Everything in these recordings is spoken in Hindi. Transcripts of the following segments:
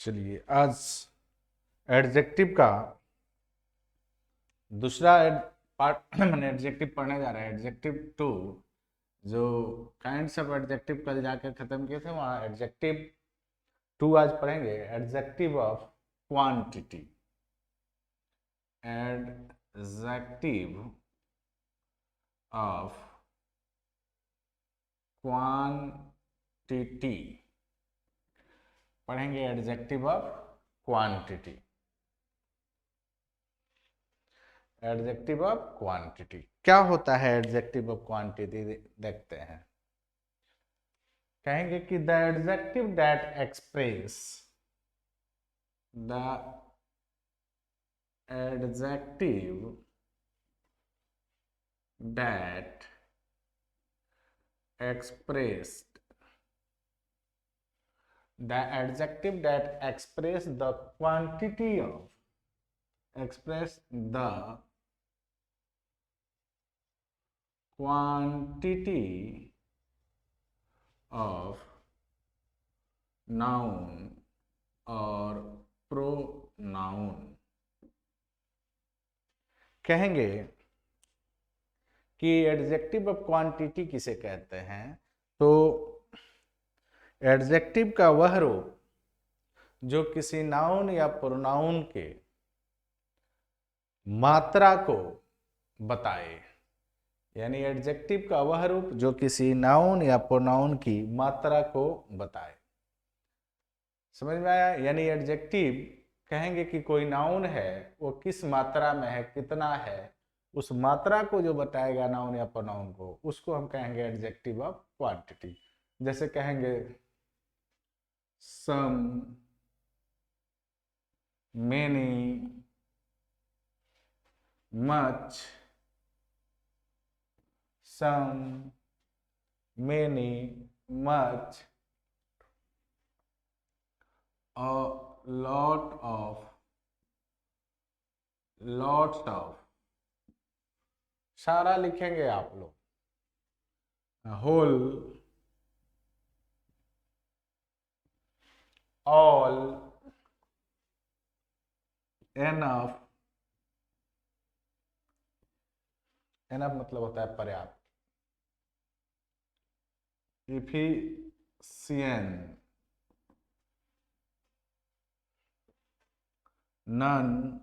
चलिए आज एडजेक्टिव का दूसरा पार्ट मैंने एडजेक्टिव पढ़ने जा रहा है। एडजेक्टिव टू, जो काइंड्स ऑफ एडजेक्टिव कल जाकर खत्म किए थे, वहाँ एडजेक्टिव टू आज पढ़ेंगे। Adjective of quantity. Adjective of quantity पढ़ेंगे। Adjective of quantity. Adjective of quantity क्या होता है? एडजेक्टिव ऑफ क्वांटिटी देखते हैं। कहेंगे कि the adjective that express the adjective that expressed the adjective that express the quantity of express the quantity of noun or pronoun। कहेंगे कि एडजेक्टिव ऑफ क्वांटिटी किसे कहते हैं? तो एडजेक्टिव का वह रूप जो किसी नाउन या प्रोनाउन के मात्रा को बताए, यानी एडजेक्टिव का वह रूप जो किसी नाउन या प्रोनाउन की मात्रा को बताए। समझ में आया? यानी एडजेक्टिव कहेंगे कि कोई नाउन है, वो किस मात्रा में है, कितना है, उस मात्रा को जो बताएगा नाउन या प्रोनाउन को, उसको हम कहेंगे एडजेक्टिव ऑफ क्वांटिटी। जैसे कहेंगे some, many, much, some, many, much, a lot of, lots of, सारा लिखेंगे आप लोग, whole, all, enough। enough मतलब होता है पर्याप्त। efficient, none,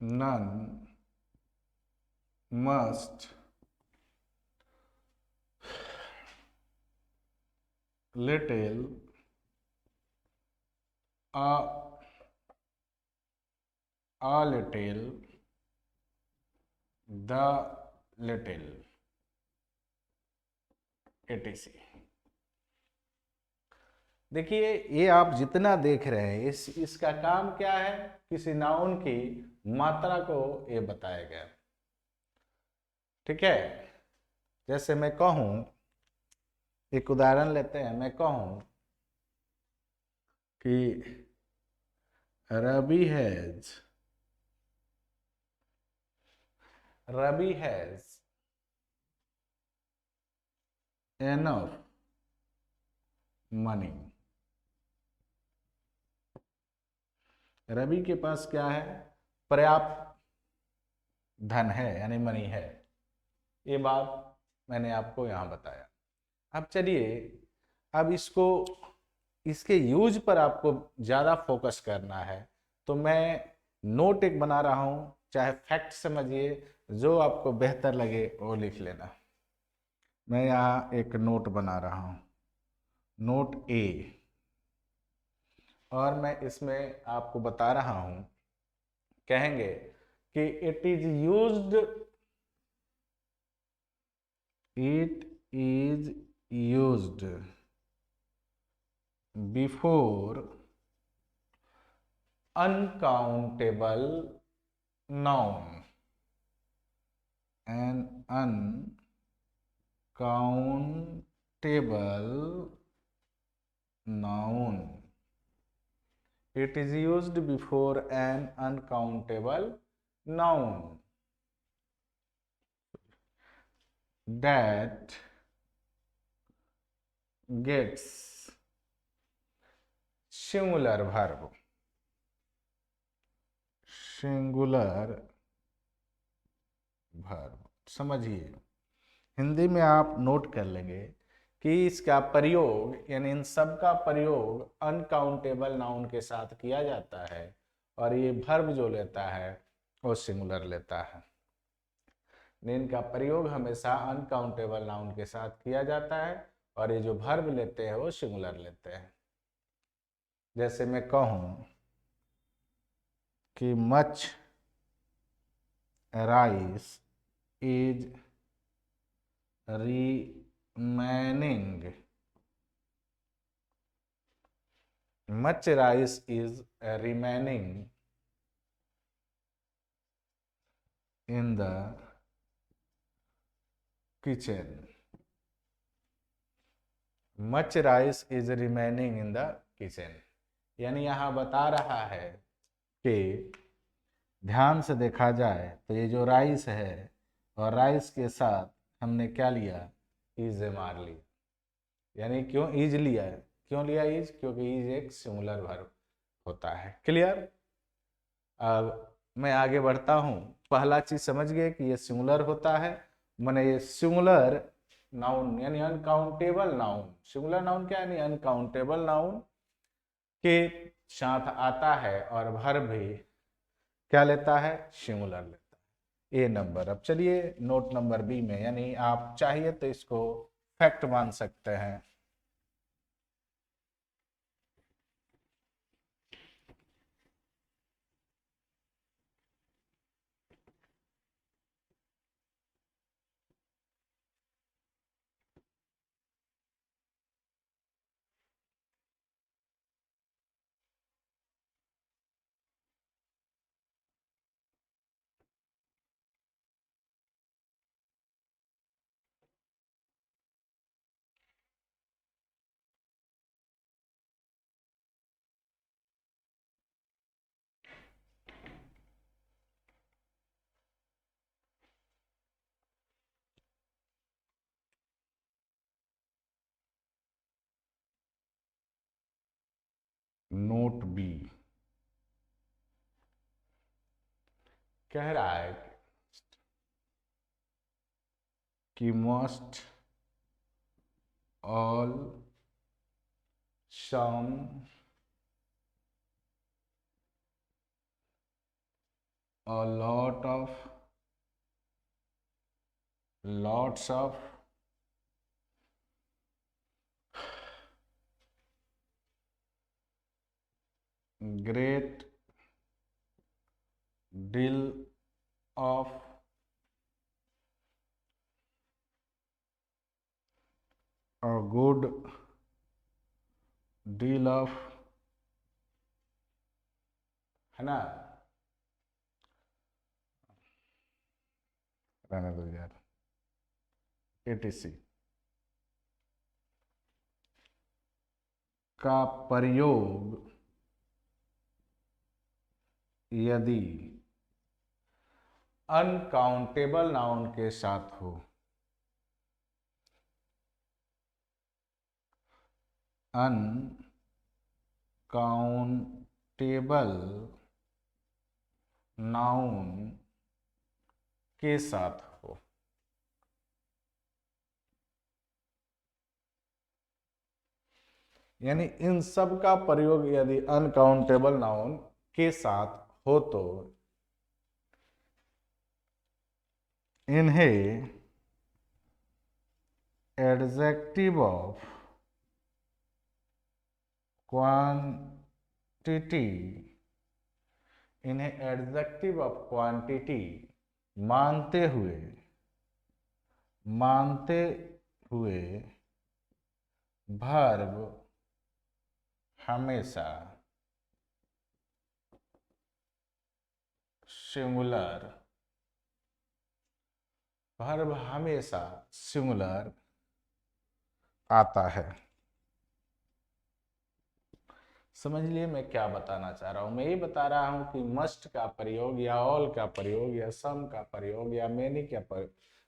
none, must, little, a little, the little, etc। देखिए, ये आप जितना देख रहे हैं, इसका काम क्या है? किसी नाउन की मात्रा को ये बताया गया। ठीक है? जैसे मैं कहूं, एक उदाहरण लेते हैं। मैं कहूं कि Ravi has enough money. Ravi के पास क्या है? पर्याप्त धन है, यानी मनी है। ये बात मैंने आपको यहां बताया। अब चलिए, अब इसके यूज पर आपको ज़्यादा फोकस करना है, तो मैं नोट एक बना रहा हूं। चाहे फैक्ट समझिए, जो आपको बेहतर लगे वो लिख लेना। मैं यहाँ एक नोट बना रहा हूं, नोट ए, और मैं इसमें आपको बता रहा हूं। कहेंगे कि it is used before uncountable noun, an uncountable noun। It is used before an uncountable noun। that gets singular verb, singular verb। समझिए, हिंदी में आप नोट कर लेंगे कि इसका प्रयोग यानी इन सब का प्रयोग अनकाउंटेबल नाउन के साथ किया जाता है और ये वर्ब जो लेता है वो सिंगुलर लेता है। इनका प्रयोग हमेशा अनकाउंटेबल नाउन के साथ किया जाता है और ये जो वर्ब लेते हैं वो सिंगुलर लेते हैं। जैसे मैं कहूं कि much rice is remaining, much rice is remaining in the kitchen, much rice is remaining in the kitchen। यानी यहाँ बता रहा है कि ध्यान से देखा जाए तो ये जो राइस है और राइस के साथ हमने क्या लिया, इज मार लिया। यानी क्यों इज लिया है, क्यों लिया इज, क्योंकि इज एक सिंगुलर वर्ब होता है। क्लियर। अब मैं आगे बढ़ता हूं। पहला चीज समझ गए कि ये सिंगुलर होता है, माने ये सिंगुलर नाउन यानी अनकाउंटेबल नाउन। सिंगुलर नाउन क्या यानी अनकाउंटेबल नाउन के साथ आता है और वर्ब भी क्या लेता है, सिंगुलर लेता है। ए नंबर। अब चलिए नोट नंबर बी में, यानी आप चाहिए तो इसको फैक्ट मान सकते हैं। नोट बी कह रहा है कि most all some a lots of great deal of a good deal of, है ना, रहने दो यार, etc का प्रयोग यदि अनकाउंटेबल नाउन के साथ हो, अनकाउंटेबल नाउन के साथ हो, यानी इन सब का प्रयोग यदि अनकाउंटेबल नाउन के साथ हो तो इन्हें एडजेक्टिव ऑफ क्वांटिटी, इन्हें एडजेक्टिव ऑफ क्वांटिटी मानते हुए वर्ब हमेशा सिंगुलर, वर्ब हमेशा सिंगुलर आता है। समझ लिए मैं क्या बताना चाह रहा हूँ। मैं ये बता रहा हूँ कि मस्ट का प्रयोग या ऑल का प्रयोग या सम का प्रयोग या मैनी का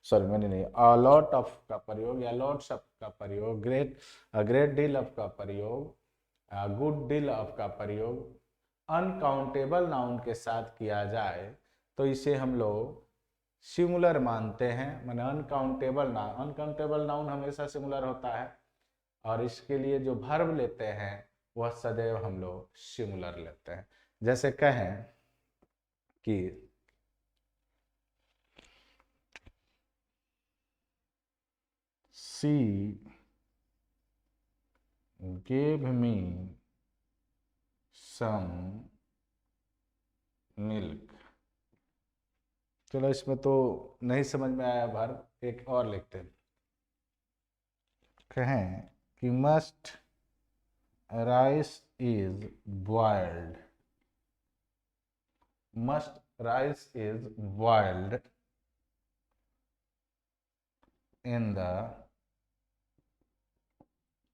सॉरी मैनी नहीं, अ लॉट ऑफ का प्रयोग या लॉट्स ऑफ का प्रयोग, ग्रेट डील ऑफ का प्रयोग, गुड डील ऑफ का प्रयोग अनकाउंटेबल नाउन के साथ किया जाए तो इसे हम लोग सिंगुलर मानते हैं। माने अनकाउंटेबल नाउन हमेशा सिंगुलर होता है, और इसके लिए जो वर्ब लेते हैं वह सदैव हम लोग सिंगुलर लेते हैं। जैसे कहें कि सी gave me some milk। चलो इसमें तो नहीं समझ में आया वर्ब, एक और लिखते हैं। कहें कि must rice is boiled, must rice is boiled in the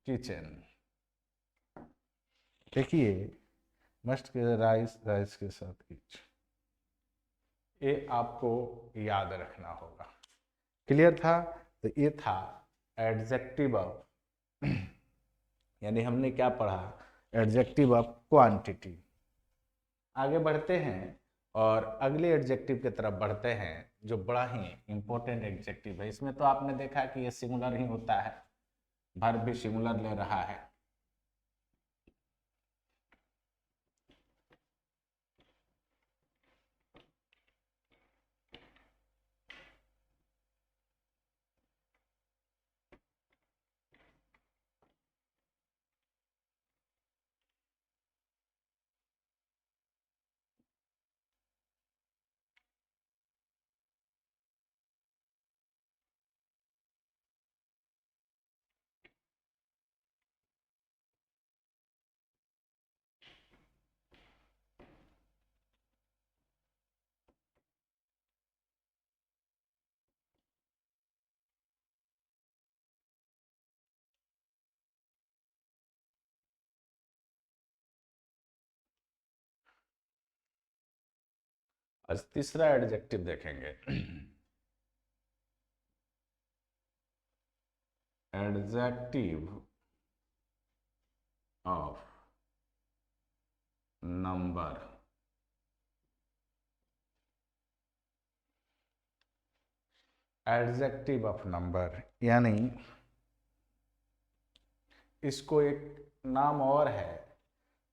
kitchen. देखिए मस्ट के राइस के साथ किच, ये आपको याद रखना होगा। क्लियर था? तो ये था एडजेक्टिव ऑफ यानी हमने क्या पढ़ा, एडजेक्टिव ऑफ क्वांटिटी। आगे बढ़ते हैं और अगले एडजेक्टिव की तरफ बढ़ते हैं जो बड़ा ही इंपॉर्टेंट एडजेक्टिव है। इसमें तो आपने देखा कि ये सिंगुलर ही होता है, वर्ब भी सिंगुलर ले रहा है। आज तीसरा एडजेक्टिव देखेंगे। Adjective of number. Adjective of number यानी इसको एक नाम और है,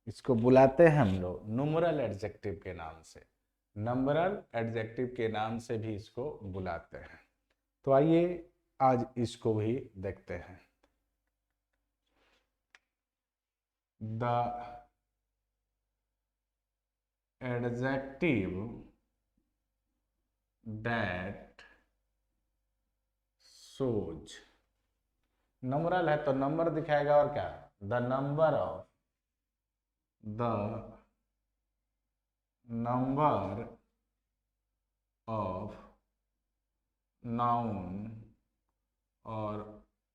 इसको बुलाते हैं हम लोग न्यूमरल एडजेक्टिव के नाम से। नंबरल एडजेक्टिव के नाम से भी इसको बुलाते हैं। तो आइए आज इसको भी देखते हैं। The adjective that shows, numeral है तो नंबर दिखाएगा, और क्या, the number of, the number of noun और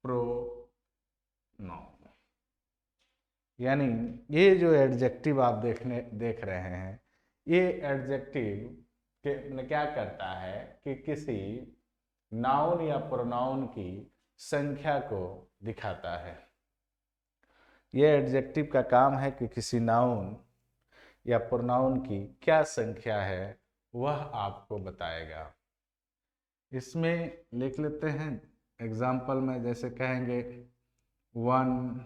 प्रोनाउन। यानी ये जो एडजेक्टिव आप देख रहे हैं, ये एडजेक्टिव के क्या करता है कि किसी नाउन या प्रोनाउन की संख्या को दिखाता है। ये एडजेक्टिव का काम है कि किसी नाउन या प्रोनाउन की क्या संख्या है वह आपको बताएगा। इसमें लिख लेते हैं एग्जाम्पल में, जैसे कहेंगे 1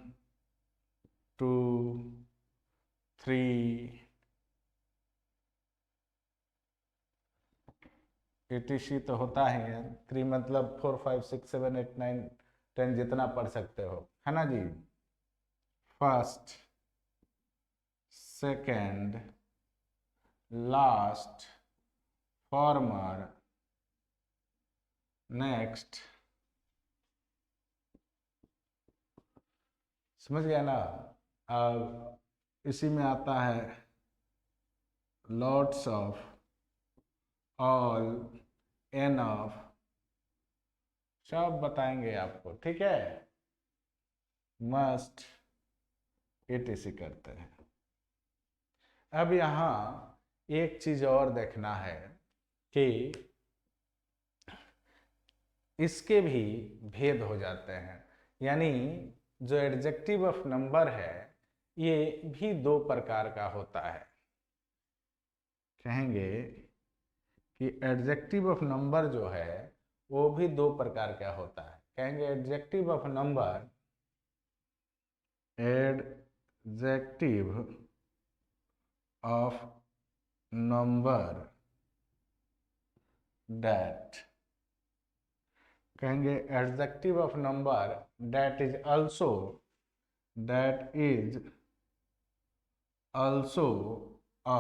2 3 etc तो होता ही है। 3 मतलब 4 5 6 7 8 9 10 जितना पढ़ सकते हो, है ना जी। First, second, last, former, next. समझ गया ना? अब इसी में आता है लॉट्स ऑफ, ऑल, एनफ, सब बताएंगे आपको, ठीक है। मस्ट etc करते हैं। अब यहाँ एक चीज और देखना है कि इसके भी भेद हो जाते हैं, यानी जो एडजेक्टिव ऑफ नंबर है ये भी दो प्रकार का होता है। कहेंगे कि एडजेक्टिव ऑफ नंबर जो है वो भी दो प्रकार का होता है। कहेंगे adjective of number, adjective of number that, कहेंगे adjective of number that is also, that is also a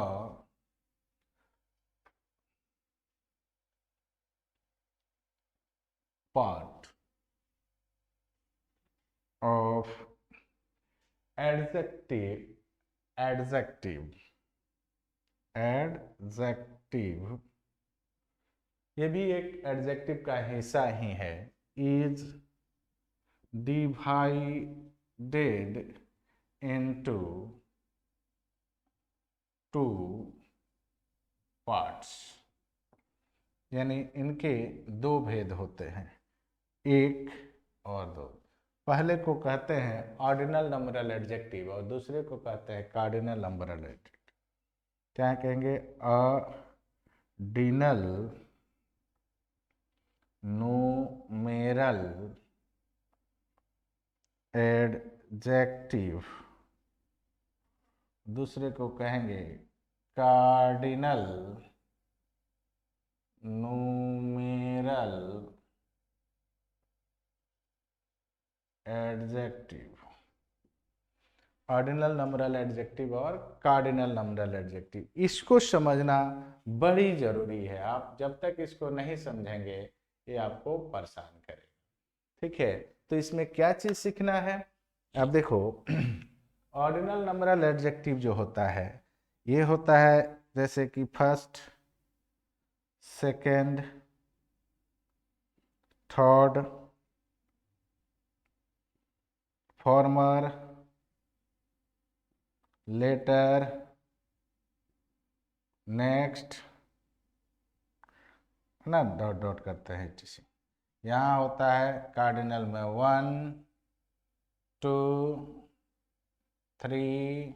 part of adjective, adjective, adjective, ये भी एक एडजेक्टिव का हिस्सा ही है। Is divided into two parts, यानी इनके दो भेद होते हैं, एक और दो। पहले को कहते हैं ऑर्डिनल नंबरल एडजेक्टिव और दूसरे को कहते हैं कार्डिनल नंबरल एडजेक्टिव। क्या कहेंगे? ऑर्डिनल नुमेरल एडजेक्टिव, दूसरे को कहेंगे cardinal numeral adjective. Ordinal numeral adjective और कार्डिनल नंबरल एडजेक्टिव, इसको समझना बड़ी जरूरी है। आप जब तक इसको नहीं समझेंगे ये आपको परेशान करेगा। ठीक है, तो इसमें क्या चीज सीखना है? अब देखो ऑर्डिनल नंबरल एडजेक्टिव जो होता है ये होता है जैसे कि first, second, third, former, latter, next, है ना, डॉट डॉट करते हैं etc। यहाँ होता है कार्डिनल में 1 2 3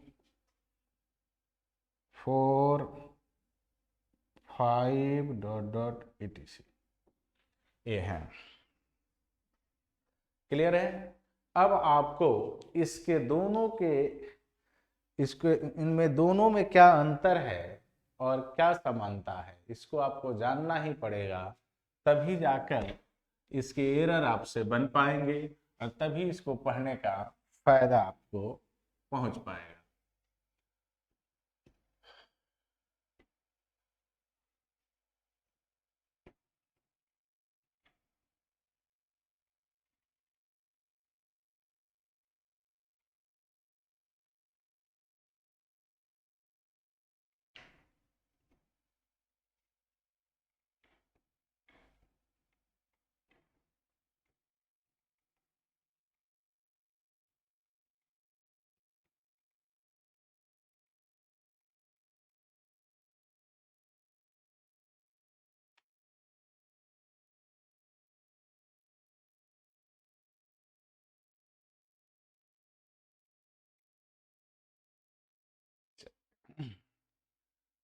4 5 डॉट डॉट etc, ये है। क्लियर है? अब आपको इसके दोनों के, इसके इनमें दोनों में क्या अंतर है और क्या समानता है इसको आपको जानना ही पड़ेगा, तभी जाकर इसके एरर आपसे बन पाएंगे और तभी इसको पढ़ने का फायदा आपको पहुंच पाएगा।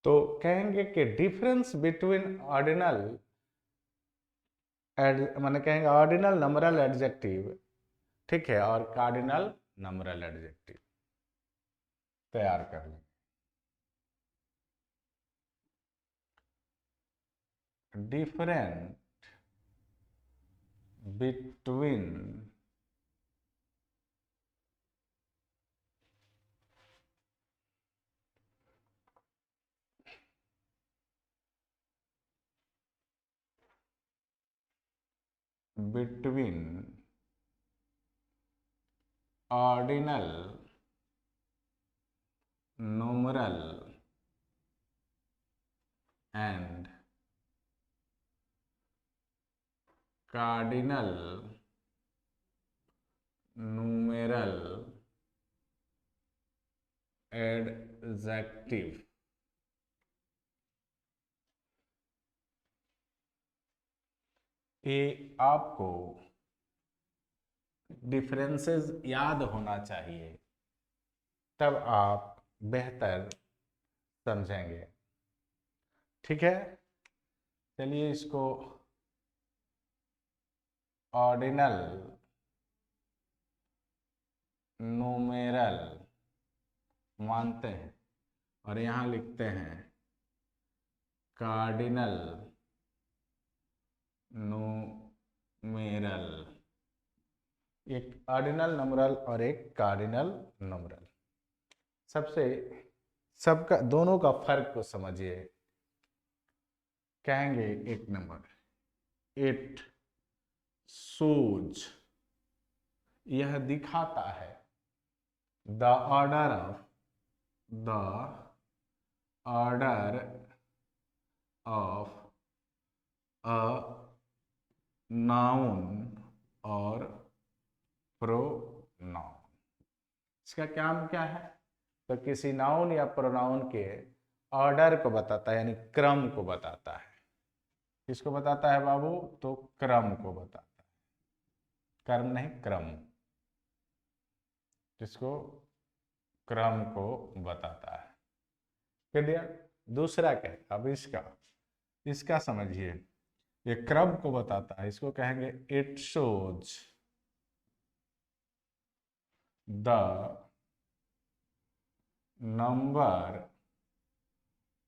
तो कहेंगे कि डिफरेंस बिटवीन ऑर्डिनल माने कहेंगे ऑर्डिनल नंबरल एडजेक्टिव, ठीक है, और कार्डिनल नंबरल एडजेक्टिव तैयार कर लें। Different between between ordinal numeral and cardinal numeral adjective adjective ये आपको डिफरेंसेस याद होना चाहिए, तब आप बेहतर समझेंगे। ठीक है, चलिए इसको ऑर्डिनल, न्यूमेरल मानते हैं और यहाँ लिखते हैं कार्डिनल न्यूमेरल। एक ऑर्डिनल न्यूमेरल और एक कार्डिनल न्यूमेरल। सबका दोनों का फर्क को समझिए। कहेंगे एक नंबर, इट शोज, यह दिखाता है, the order of a noun और प्रोनाउन। इसका काम क्या है? तो किसी नाउन या प्रोनाउन के ऑर्डर को बताता है, यानी क्रम को बताता है। किसको बताता है बाबू? तो क्रम को बताता है, कर्म नहीं, क्रम। जिसको क्रम को बताता है। क्लियर? दूसरा क्या है? अब इसका समझिए। ये क्रम को बताता है, इसको कहेंगे it shows the number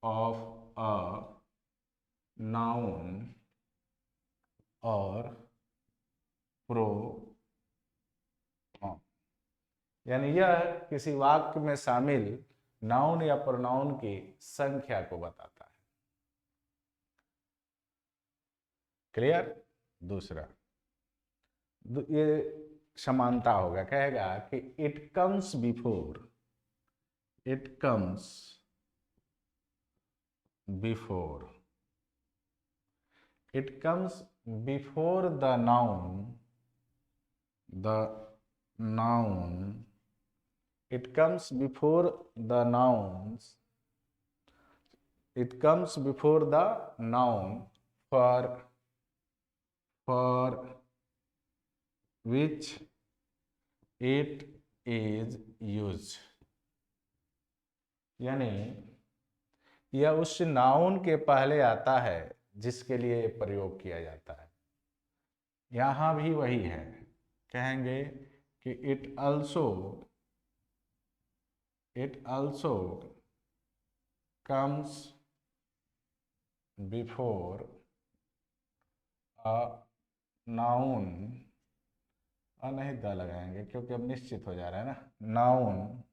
of a noun और प्रोनाउन। यानी यह किसी वाक्य में शामिल नाउन या प्रोनाउन की संख्या को बताता है। क्लियर? दूसरा ये समानता होगा, कहेगा कि it comes before the noun it comes before the nouns for which it is used। यानी यह उस नाउन के पहले आता है जिसके लिए प्रयोग किया जाता है। यहां भी वही है, कहेंगे कि it also comes before a noun, और नहीं द लगाएंगे क्योंकि अब निश्चित हो जा रहा है ना, noun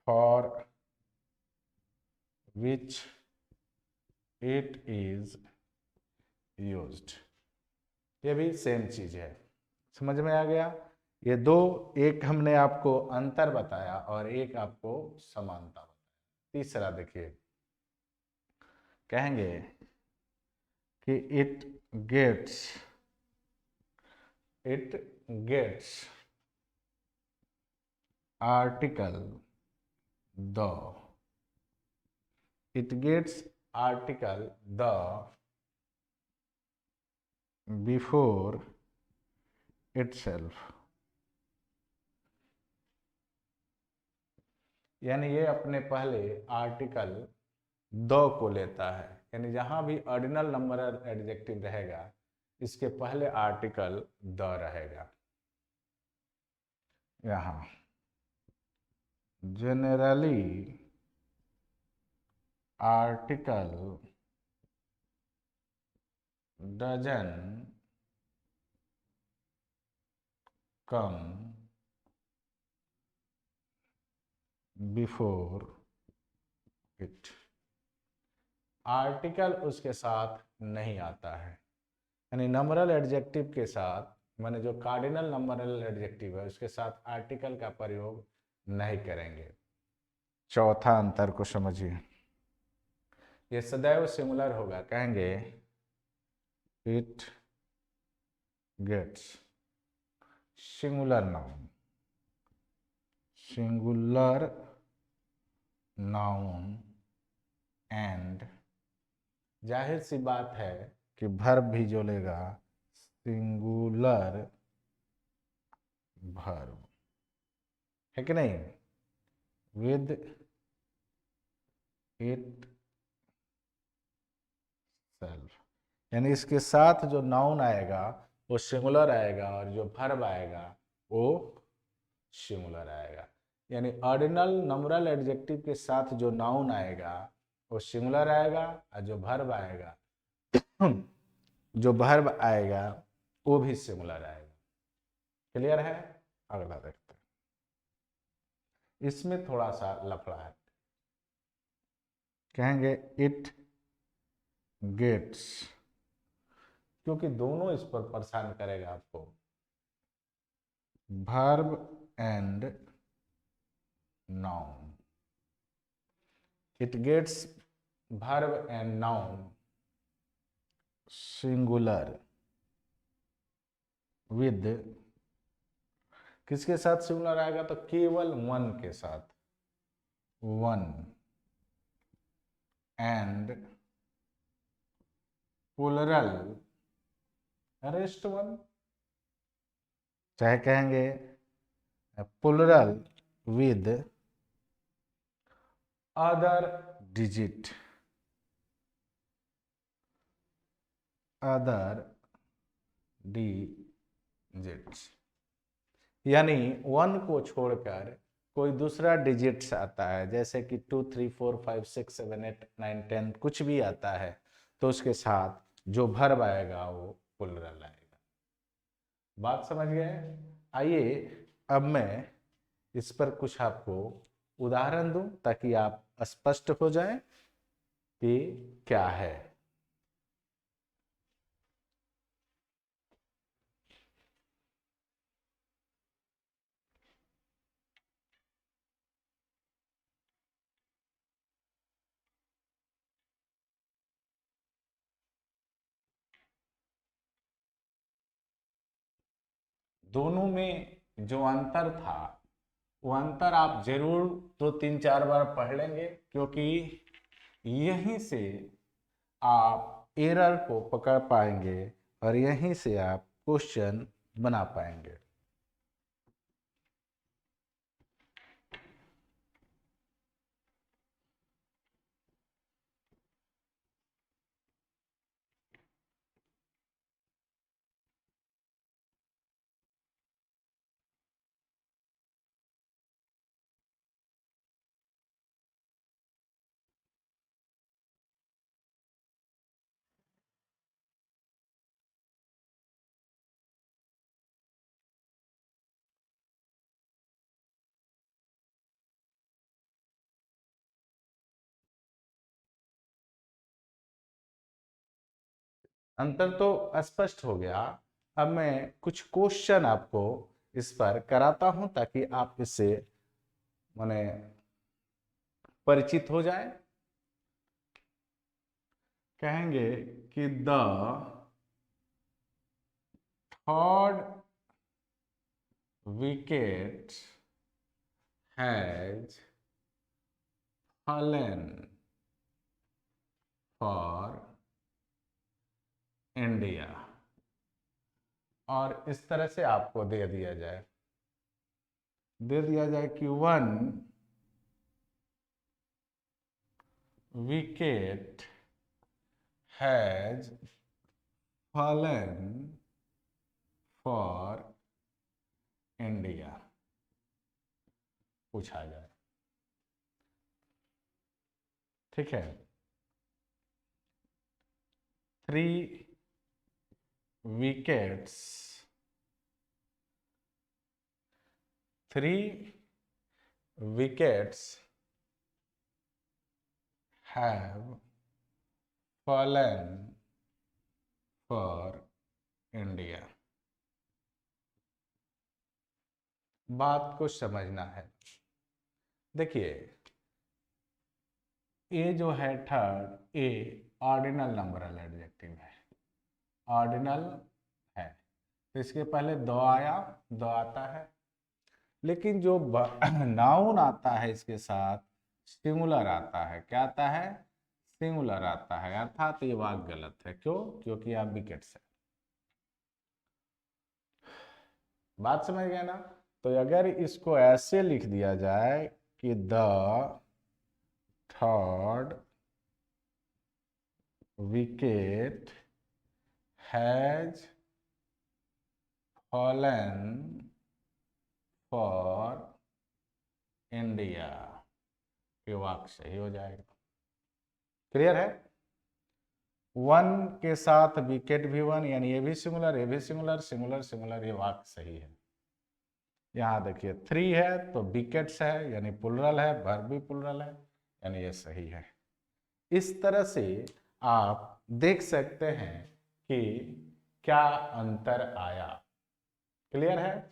for which it is used. ये भी सेम चीज है। समझ में आ गया? ये दो, एक हमने आपको अंतर बताया और एक आपको समानता बताया। तीसरा देखिए, कहेंगे कि it gets article the before itself। यानी ये अपने पहले आर्टिकल द को लेता है, यानी जहां भी ऑर्डिनल नंबर एडजेक्टिव रहेगा इसके पहले आर्टिकल द रहेगा। यहां generally article doesn't come before it. Article उसके साथ नहीं आता है, यानी नंबरल एडजेक्टिव के साथ, माने जो कार्डिनल नंबरल एडजेक्टिव है उसके साथ आर्टिकल का प्रयोग नहीं करेंगे। चौथा अंतर को समझिए, ये सदैव सिंगुलर होगा, कहेंगे it gets singular noun and, जाहिर सी बात है कि वर्ब भी जो लेगा सिंगुलर वर्ब, है कि नहीं, विद इट सेल्फ, यानी इसके साथ जो नाउन आएगा वो सिंगुलर आएगा और जो वर्ब आएगा वो सिंगुलर आएगा। यानी ऑर्डिनल नंबरल एडजेक्टिव के साथ जो नाउन आएगा वो सिंगुलर आएगा और जो वर्ब आएगा वो भी सिंगुलर आएगा। क्लियर है? अगला देखते हैं, इसमें थोड़ा सा लफड़ा है। कहेंगे इट गेट्स, क्योंकि दोनों इस पर परेशान करेगा आपको, verb and noun. It gets verb and noun singular with, किसके साथ सिंगुलर आएगा? तो केवल वन के साथ, one and plural rest one, चाहे कहेंगे plural with other digit, other digits, यानी वन को छोड़कर कोई दूसरा डिजिट्स आता है, जैसे कि 2 3 4 5 6 7 8 9 10 कुछ भी आता है, तो उसके साथ जो वर्ब आएगा वो प्लुरल आएगा। बात समझ गए? आइए अब मैं इस पर कुछ आपको उदाहरण दूं ताकि आप स्पष्ट हो जाए कि क्या है। दोनों में जो अंतर था वो अंतर आप जरूर 2 3 4 बार पढ़ लेंगे, क्योंकि यहीं से आप एरर को पकड़ पाएंगे और यहीं से आप क्वेश्चन बना पाएंगे। अंतर तो स्पष्ट हो गया। अब मैं कुछ क्वेश्चन आपको इस पर कराता हूं ताकि आप इससे माने परिचित हो जाए। कहेंगे कि the third wicket has fallen for India, और इस तरह से आपको दे दिया जाए कि 1 wicket has fallen for India, पूछा जाए। ठीक है, 3 wickets, 3 wickets have fallen for India। बात को समझना है। देखिए, ये जो है थर्ड, ये ऑर्डिनल नंबरल एडजेक्टिव है, ऑर्डिनल है, तो इसके पहले दो आया, दो आता है। लेकिन जो नाउन आता है इसके साथ सिंगुलर आता है। क्या आता है? सिंगुलर आता है, अर्थात ये वाक्य गलत है। क्यों? क्योंकि आप विकेट्स है। बात समझ गए ना? तो अगर इसको ऐसे लिख दिया जाए कि the third wicket has fallen for India, ये वाक्य सही हो जाएगा। क्लियर है? वन के साथ विकेट भी वन, यानी ये भी सिंगुलर, ये भी सिंगुलर, सिंगुलर सिंगुलर, ये वाक्य सही है। यहाँ देखिए 3 है तो विकेट्स है, यानी प्लुरल है, वर्ब भी प्लुरल है, यानी ये सही है। इस तरह से आप देख सकते हैं कि क्या अंतर आया। क्लियर है?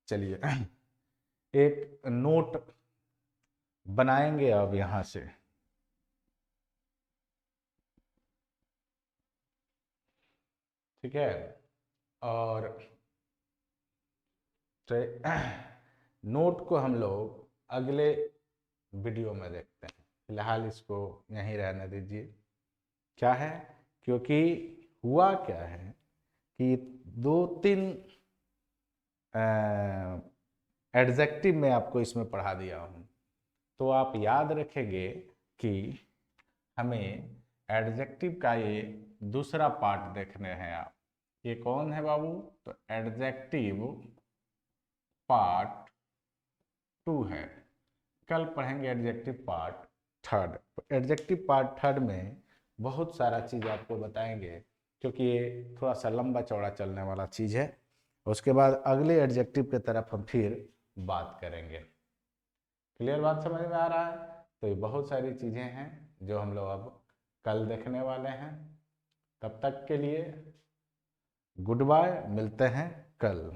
चलिए एक नोट बनाएंगे अब यहां से। ठीक है, और नोट को हम लोग अगले वीडियो में देखते हैं। फिलहाल इसको यहीं रहने दीजिए। क्या है? क्योंकि हुआ क्या है कि 2-3 एडजेक्टिव मैं आपको इसमें पढ़ा दिया हूँ, तो आप याद रखेंगे कि हमें एडजेक्टिव का ये दूसरा पार्ट देखने हैं। आप ये कौन है बाबू? तो एडजेक्टिव पार्ट 2 है। कल पढ़ेंगे एडजेक्टिव पार्ट 3। एडजेक्टिव पार्ट 3 में बहुत सारा चीज़ आपको बताएंगे, क्योंकि ये थोड़ा सा लंबा चौड़ा चलने वाला चीज़ है। उसके बाद अगले एडजेक्टिव की तरफ हम फिर बात करेंगे। क्लियर बात समझ में आ रहा है? तो ये बहुत सारी चीज़ें हैं जो हम लोग अब कल देखने वाले हैं। तब तक के लिए गुड बाय, मिलते हैं कल।